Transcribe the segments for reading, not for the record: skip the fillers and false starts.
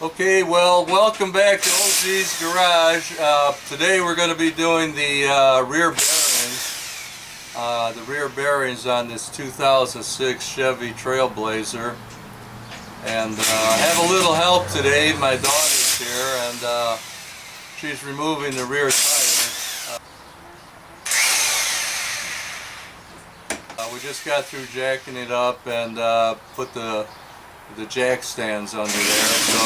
Okay, well, welcome back to OG's Garage. Today we're going to be doing the rear bearings on this 2006 Chevy Trailblazer. And I have a little help today. My daughter's here and she's removing the rear tires. We just got through jacking it up and put the jack stands under there. So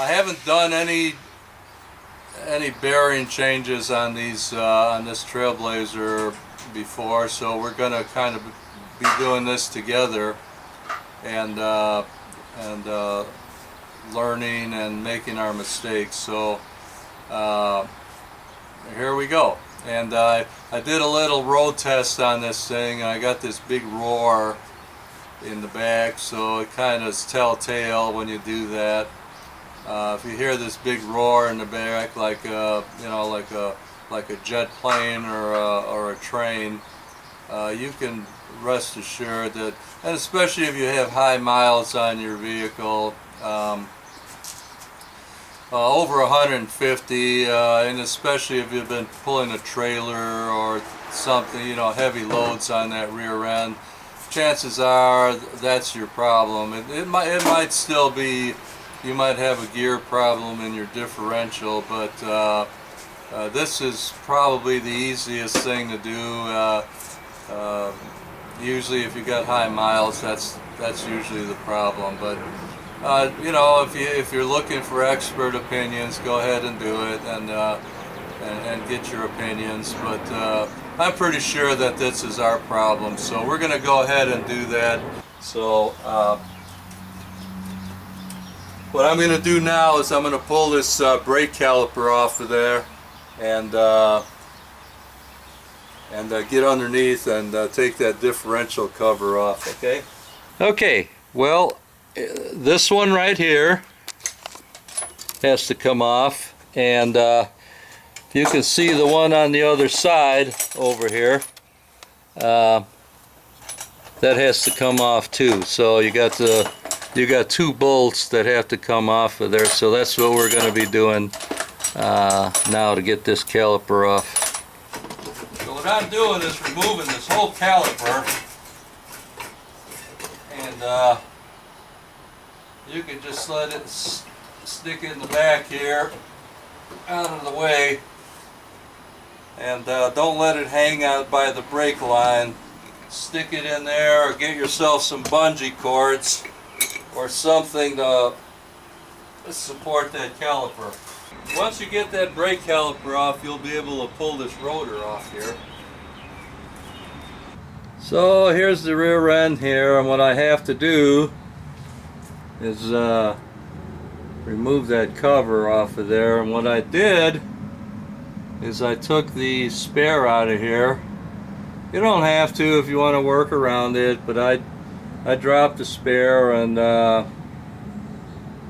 I haven't done any bearing changes on these on this Trailblazer before, so we're going to kind of be doing this together and learning and making our mistakes. So here we go. And I did a little road test on this thing, and I got this big roar in the back, so it kind of is telltale when you do that. If you hear this big roar in the back, like like a jet plane or a train, you can rest assured that, and especially if you have high miles on your vehicle, over 150, and especially if you've been pulling a trailer or something, heavy loads on that rear end, chances are that's your problem. It might still be, you might have a gear problem in your differential, but this is probably the easiest thing to do. Usually if you got high miles, that's usually the problem. But if you're looking for expert opinions, go ahead and do it and get your opinions. But I'm pretty sure that this is our problem, so we're going to go ahead and do that. So what I'm going to do now is I'm going to pull this brake caliper off of there and get underneath and take that differential cover off. Okay, well, this one right here has to come off, and you can see the one on the other side over here, that has to come off too. So you got two bolts that have to come off of there, so that's what we're going to be doing now to get this caliper off. So what I'm doing is removing this whole caliper, and you can just let it stick in the back here, out of the way, and don't let it hang out by the brake line. Stick it in there, or get yourself some bungee cords or something to support that caliper. Once you get that brake caliper off, you'll be able to pull this rotor off here. So here's the rear end here, and what I have to do is remove that cover off of there. And what I did is I took the spare out of here. You don't have to if you want to work around it, but I dropped the spare, and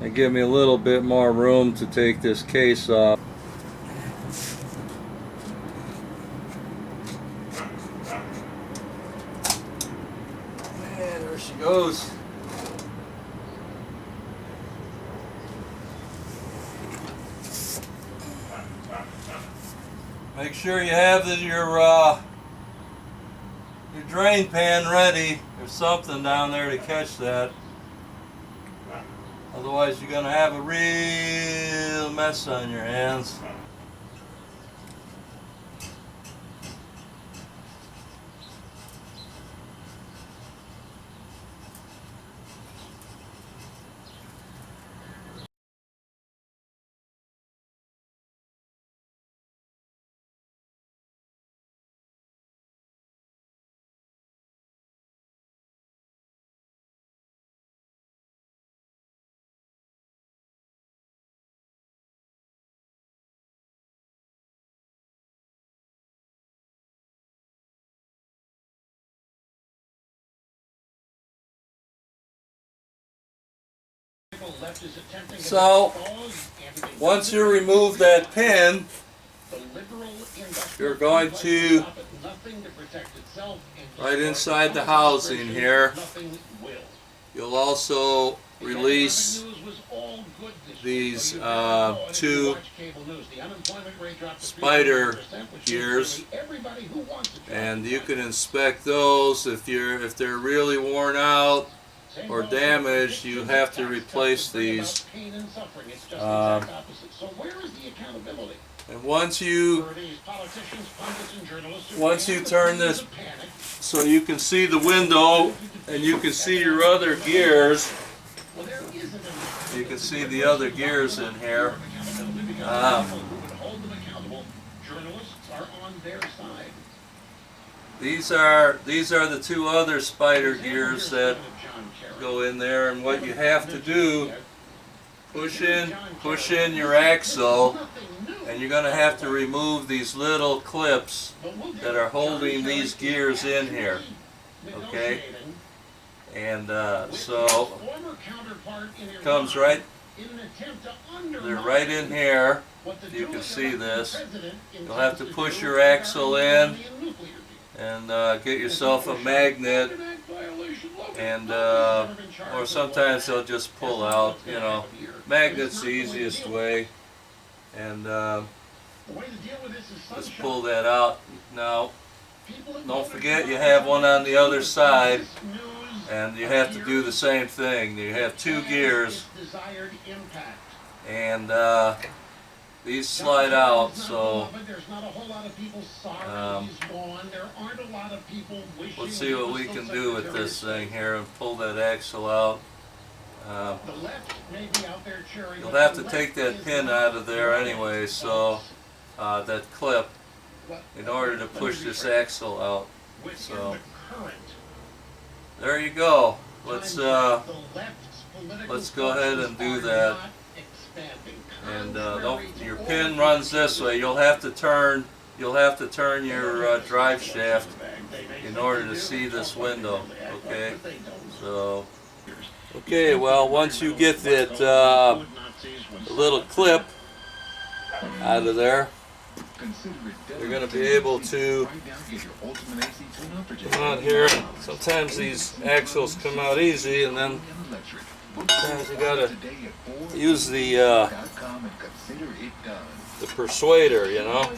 it gave me a little bit more room to take this case off. And there she goes. Make sure you have your drain pan ready. There's something down there to catch that. Otherwise you're going to have a real mess on your hands. So once you remove that pin, you're going to, right inside the housing here, you'll also release these two spider gears, and you can inspect those. If they're really worn out or damaged, you have to replace these. And once you turn this so you can see the window and you can see your other gears, you can see the other gears in here. These are the two other spider gears that go in there, and what you have to do, push in your axle, and you're going to have to remove these little clips that are holding these gears in here. Okay? And so it comes right, they're right in here. You can see this. You'll have to push your axle in and get yourself a magnet, and or sometimes they'll just pull out. You know, magnet's the easiest way, and just pull that out. Now, don't forget you have one on the other side, and you have to do the same thing. You have two gears, and these slide out, so let's see what we can do with this thing here and pull that axle out. You'll have to take that pin out of there anyway, so that clip, in order to push this axle out. So there you go. Let's go ahead and do that. And your pin runs this way. You'll have to turn your drive shaft in order to see this window. Okay. So okay. Well, once you get that little clip out of there, you're going to be able to come out here. Sometimes these axles come out easy, and then sometimes you got to use the persuader, you know.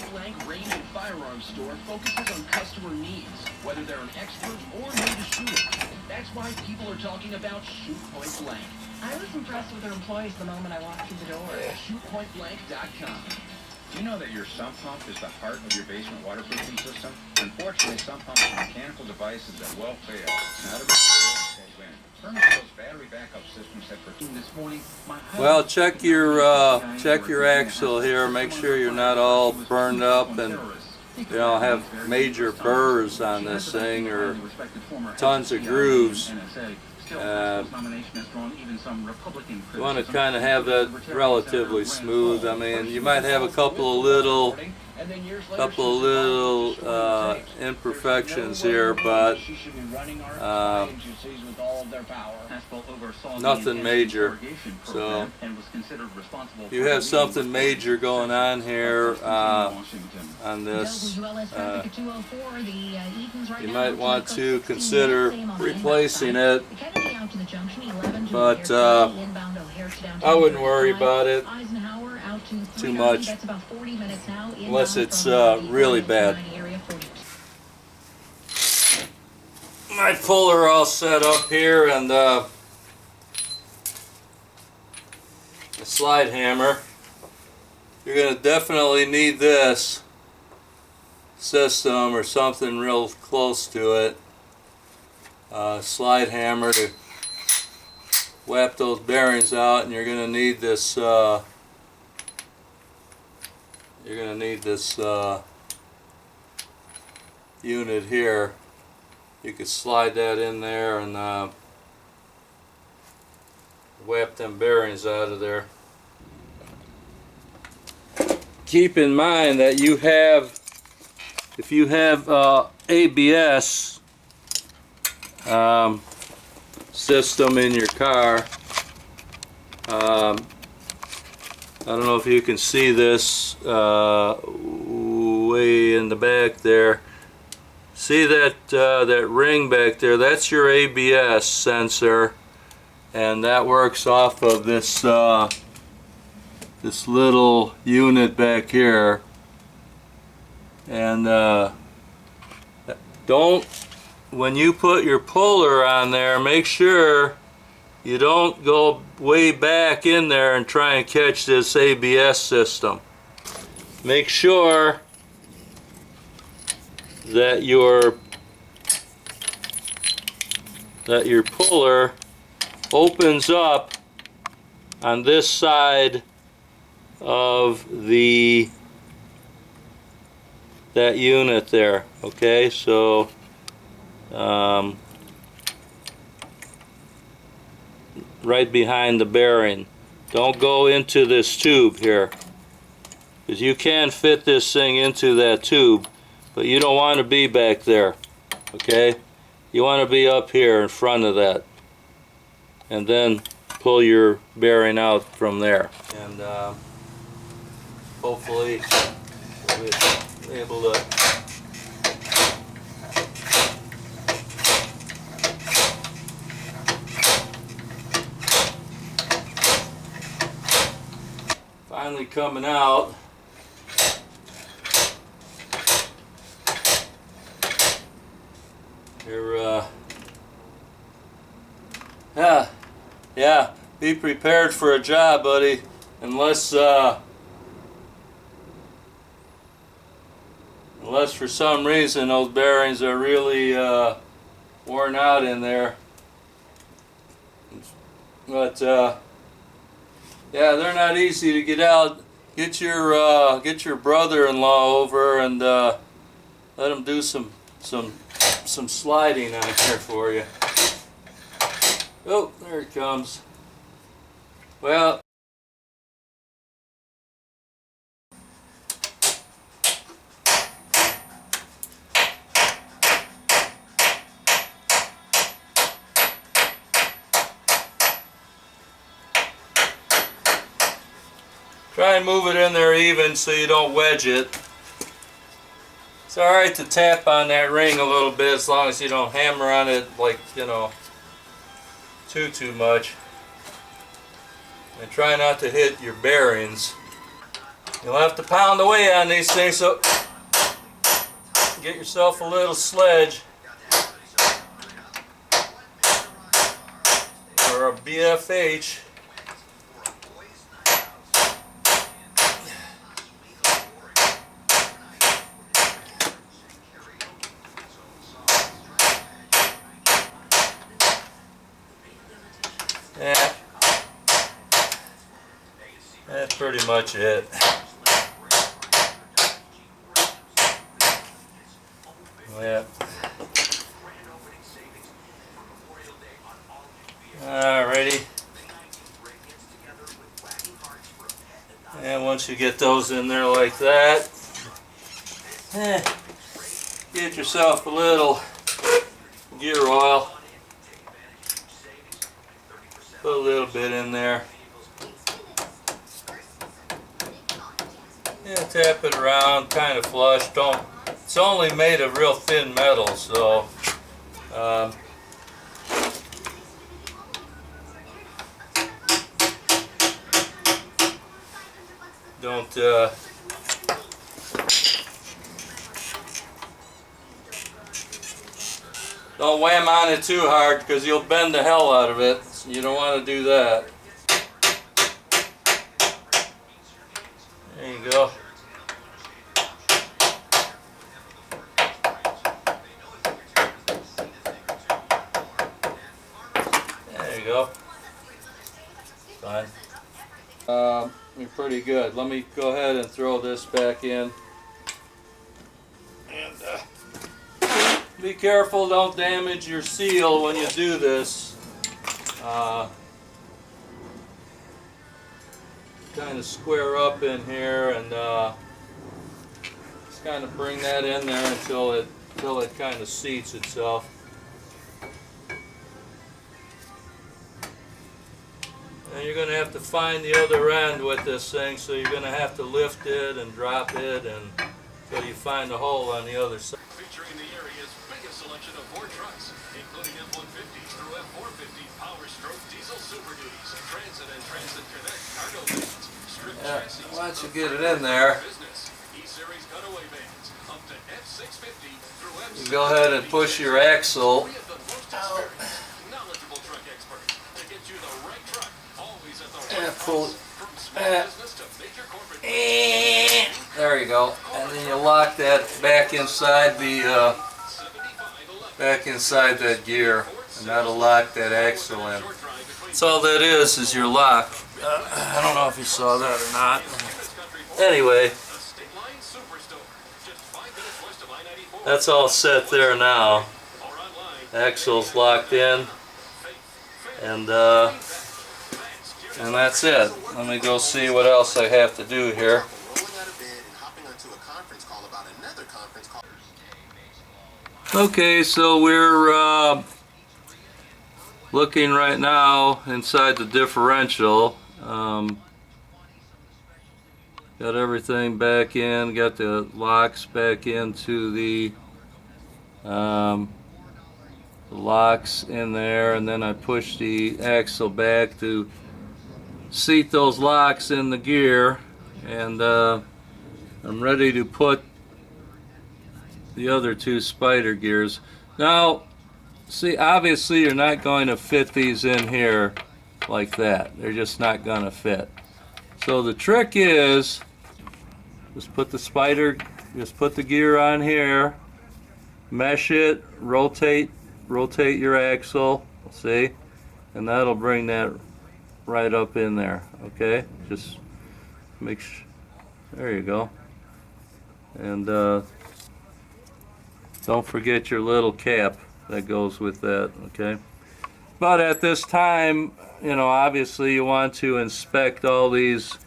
Firearms store focuses on customer needs, whether they're an expert or new to shooting. That's why people are talking about Shoot Point Blank. I was impressed with their employees the moment I walked through the door. ShootPointBlank.com. Do you know that your sump pump is the heart of your basement waterproofing system? Unfortunately, sump pumps are mechanical devices that will fail. It's not a big deal, they win. Turn to those battery backup systems that for this morning. Well, check your axle here. Make sure you're not all burned up and you don't have major burrs on this thing or tons of grooves. You want to kind of have that relatively smooth. I mean, you might have a couple of little imperfections here, but nothing major. So if you have something major going on here on this, you might want to consider replacing it, but I wouldn't worry about it too much unless it's really bad. My puller all set up here, and the slide hammer. You're going to definitely need this system or something real close to it. Slide hammer to whap those bearings out, and you're going to need this unit here. You could slide that in there and whap them bearings out of there. Keep in mind that if you have ABS system in your car, I don't know if you can see this way in the back there. See that that ring back there? That's your ABS sensor, and that works off of this this little unit back here. And don't, when you put your puller on there, make sure you don't go way back in there and try and catch this ABS system. Make sure that your puller opens up on this side of that unit there. Okay, so right behind the bearing. Don't go into this tube here, because you can fit this thing into that tube, but you don't want to be back there. Okay, you want to be up here in front of that, and then pull your bearing out from there, and hopefully we'll be able to finally coming out. You're yeah, be prepared for a job, buddy, unless for some reason those bearings are really worn out in there. But yeah, they're not easy to get out. Get your brother-in-law over and let him do some sliding on here for you. Oh, there it comes. Well, try and move it in there even so you don't wedge it. It's alright to tap on that ring a little bit as long as you don't hammer on it, like, you know, too much. And try not to hit your bearings. You'll have to pound away on these things, so get yourself a little sledge or a BFH. Yeah, that's pretty much it. Yeah. Alrighty. And once you get those in there like that, get yourself a little gear oil. Put a little bit in there. Yeah, tap it around, kind of flush. Don't. It's only made of real thin metal, so don't wham on it too hard, because you'll bend the hell out of it. You don't want to do that. There you go. There you go. Fine. You're pretty good. Let me go ahead and throw this back in. And be careful, don't damage your seal when you do this. Kind of square up in here, and just kind of bring that in there until it kind of seats itself. And you're going to have to find the other end with this thing, so you're going to have to lift it and drop it until you find a hole on the other side. Featuring the area's biggest selection of Ford trucks, including F-150s through F-450 Power Stroke Diesel Super Duties, Transit and Transit Connect cargo vans, strip chassis, Why don't you get it in there? business, E-Series cutaway vans, up to F-650 through F-750. You go ahead and push your axle. We have the most experienced, knowledgeable truck experts to get you the right truck, always at the right Pull. price. From small business to major corporate. There you go. And then you lock that back inside the that gear, and that'll lock that axle in. That's all that is your lock. I don't know if you saw that or not. Anyway, that's all set there now. Axle's locked in, and that's it. Let me go see what else I have to do here. Okay, so we're looking right now inside the differential. Got everything back in, got the locks back into the locks in there, and then I push the axle back to seat those locks in the gear, and I'm ready to put the other two spider gears. Now, see, obviously you're not going to fit these in here like that. They're just not going to fit. So the trick is, just put the gear on here, mesh it, rotate your axle, see, and that'll bring that right up in there. Okay, just make sure. There you go. And don't forget your little cap that goes with that. Okay, but at this time, you know, obviously you want to inspect all these.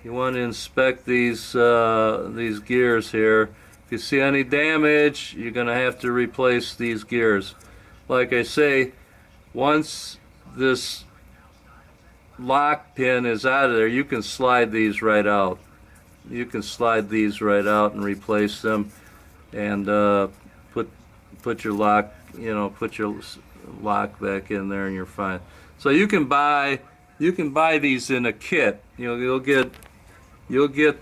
You want to inspect these gears here. If you see any damage, you're going to have to replace these gears. Like I say, once this lock pin is out of there, you can slide these right out. You can slide these right out and replace them, and put your lock, you know, put your lock back in there, and you're fine. So you can buy these in a kit. You know, you'll get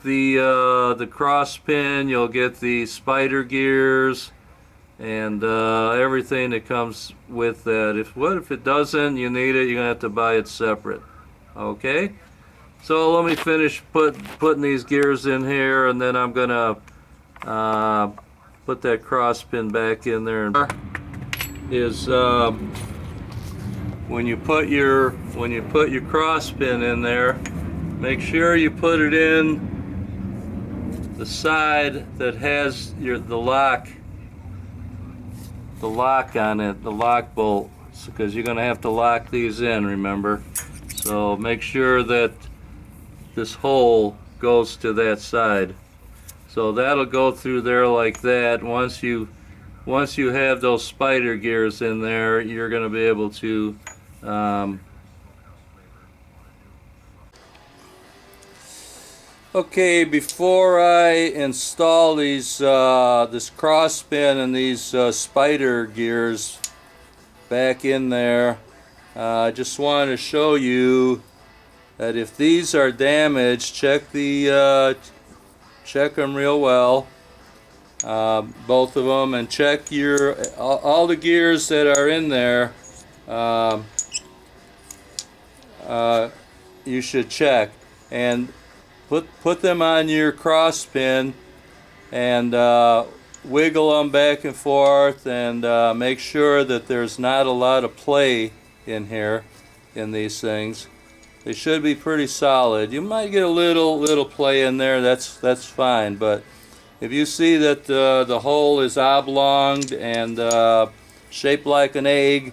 the cross pin, you'll get the spider gears, and everything that comes with that. If it doesn't, you need it, you're gonna have to buy it separate. Okay, so let me finish putting these gears in here, and then I'm gonna put that cross pin back in there. And is when you put your cross pin in there, make sure you put it in the side that has the lock on it, the lock bolt, because you're going to have to lock these in, remember. So make sure that this hole goes to that side. So that'll go through there like that. Once you have those spider gears in there, you're going to be able to okay, before I install these this cross pin and these spider gears back in there, I just want to show you that if these are damaged, check them real well, both of them, and check all the gears that are in there. You should check and put them on your cross pin and wiggle them back and forth, and make sure that there's not a lot of play in here in these things. They should be pretty solid. You might get a little play in there, that's fine, but if you see that the hole is oblonged and shaped like an egg,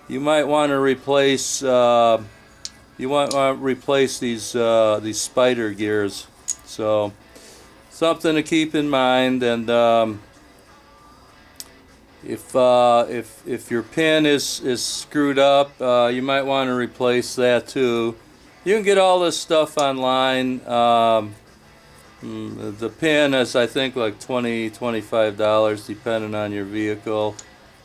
you might want to replace these spider gears. So something to keep in mind. And if your pin is screwed up, you might want to replace that too. You can get all this stuff online. The pin is, I think, like $20-$25 depending on your vehicle.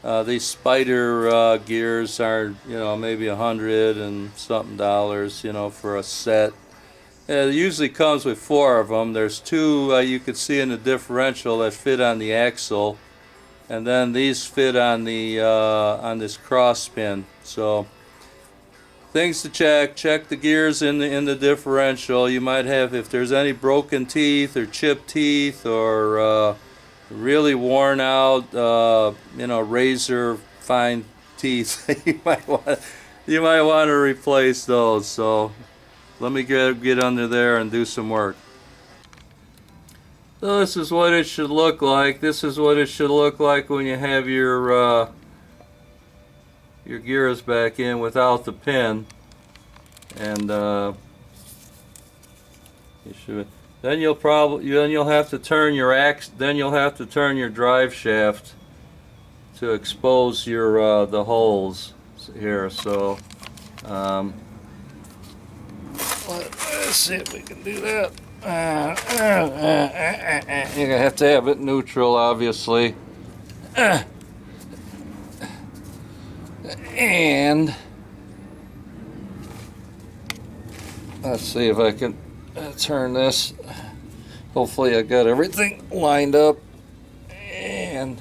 These spider gears are, maybe $100 and something dollars, for a set. It usually comes with 4 of them. There's 2 you could see in the differential that fit on the axle, and then these fit on the on this cross pin. So things to check. Check the gears in the differential. You might have, if there's any broken teeth or chipped teeth or really worn out, razor fine teeth. you might want to replace those. So let me get under there and do some work. So this is what it should look like. This is what it should look like when you have your gears back in without the pin. And you should. Then you'll have to turn your drive shaft to expose your the holes here. So let's see if we can do that. You're gonna have to have it neutral, obviously. And let's see if I can turn this. Hopefully I got everything lined up. And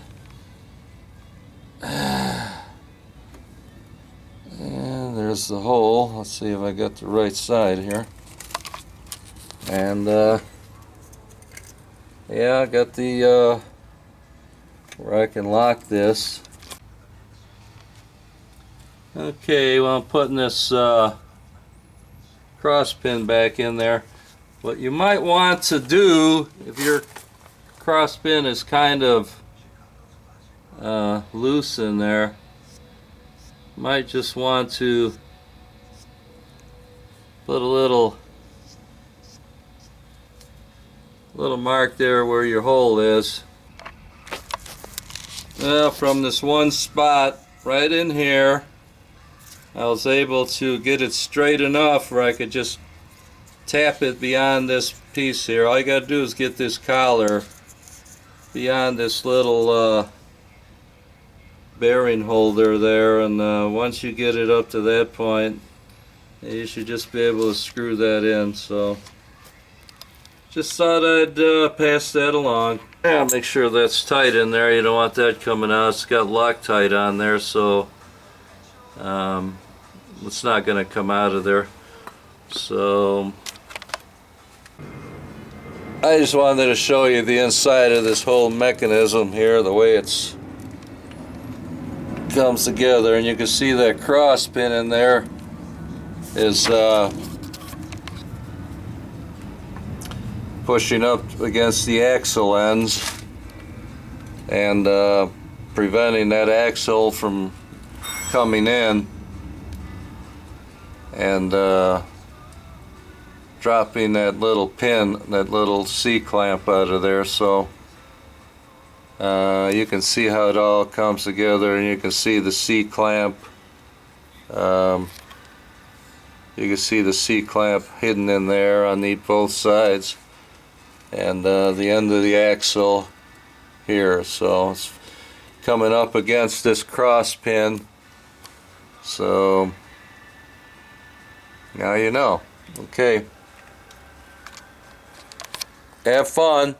there's the hole. Let's see if I got the right side here. And yeah, I got the where I can lock this. Okay, well, I'm putting this cross pin back in there. What you might want to do, if your cross pin is kind of loose in there, might just want to put a little mark there where your hole is. Now, from this one spot right in here, I was able to get it straight enough where I could just tap it beyond this piece here. All you got to do is get this collar beyond this little bearing holder there, and once you get it up to that point, you should just be able to screw that in. So just thought I'd pass that along. Yeah, make sure that's tight in there. You don't want that coming out. It's got Loctite on there, so it's not going to come out of there. So I just wanted to show you the inside of this whole mechanism here, the way it's comes together, and you can see that cross pin in there is pushing up against the axle ends and preventing that axle from coming in and dropping that little pin, that little C-clamp out of there. So you can see how it all comes together, and you can see the C-clamp. You can see the C-clamp hidden in there on both sides, and the end of the axle here. So it's coming up against this cross pin. So now you know. Okay. Have fun.